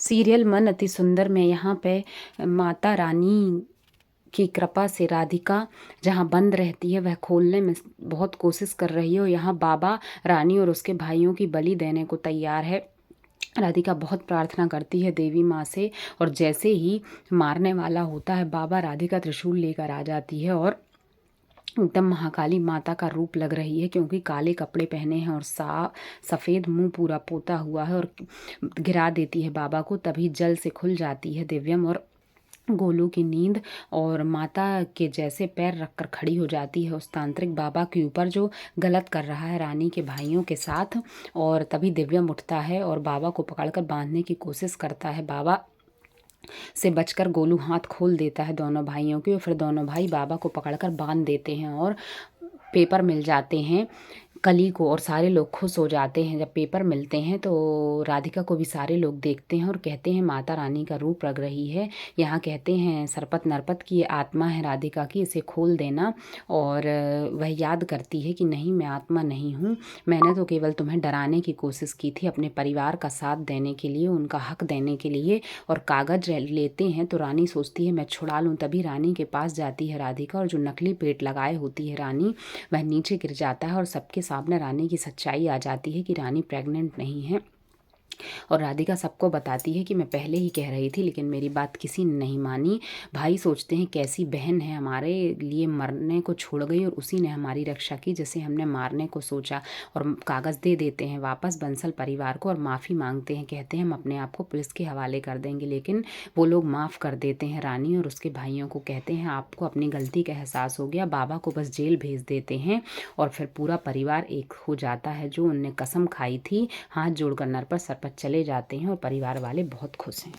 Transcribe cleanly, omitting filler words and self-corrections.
Serial मन अति सुंदर में यहाँ पे माता रानी की कृपा से राधिका जहाँ बंद रहती है वह खोलने में बहुत कोशिश कर रही है और यहाँ बाबा रानी और उसके भाइयों की बलि देने को तैयार है। राधिका बहुत प्रार्थना करती है देवी माँ से और जैसे ही मारने वाला होता है बाबा राधिका त्रिशूल लेकर आ जाती है और एकदम महाकाली माता का रूप लग रही है, क्योंकि काले कपड़े पहने हैं और सफ़ेद मुंह पूरा पोता हुआ है और गिरा देती है बाबा को। तभी जल से खुल जाती है दिव्यम और गोलू की नींद और माता के जैसे पैर रखकर खड़ी हो जाती है उस तांत्रिक बाबा के ऊपर जो गलत कर रहा है रानी के भाइयों के साथ। और तभी दिव्यम उठता है और बाबा को पकड़कर बांधने की कोशिश करता है। बाबा से बचकर गोलू हाथ खोल देता है दोनों भाइयों के और फिर दोनों भाई बाबा को पकड़कर बांध देते हैं और पेपर मिल जाते हैं कली को और सारे लोग खुश हो जाते हैं। जब पेपर मिलते हैं तो राधिका को भी सारे लोग देखते हैं और कहते हैं माता रानी का रूप लग रही है। यहाँ कहते हैं सरपत नरपत की ये आत्मा है राधिका की, इसे खोल देना। और वह याद करती है कि नहीं, मैं आत्मा नहीं हूँ, मैंने तो केवल तुम्हें डराने की कोशिश की थी, अपने परिवार का साथ देने के लिए, उनका हक देने के लिए। और कागज लेते हैं तो रानी सोचती है मैं छुड़ा लूँ। तभी रानी के पास जाती है राधिका और जो नकली पेट लगाए होती है रानी वह नीचे गिर जाता है और सबके सामने रानी की सच्चाई आ जाती है कि रानी प्रेग्नेंट नहीं है। और राधिका सबको बताती है कि मैं पहले ही कह रही थी लेकिन मेरी बात किसी ने नहीं मानी। भाई सोचते हैं कैसी बहन है, हमारे लिए मरने को छोड़ गई और उसी ने हमारी रक्षा की जिसे हमने मारने को सोचा। और कागज़ दे देते हैं वापस बंसल परिवार को और माफ़ी मांगते हैं, कहते हैं हम अपने आप को पुलिस के हवाले कर देंगे। लेकिन वो लोग माफ़ कर देते हैं रानी और उसके भाइयों को, कहते हैं आपको अपनी गलती का एहसास हो गया। बाबा को बस जेल भेज देते हैं और फिर पूरा परिवार एक हो जाता है। जो उनने कसम खाई थी हाथ जोड़कर नर पर सर पर चले जाते हैं और परिवार वाले बहुत खुश हैं।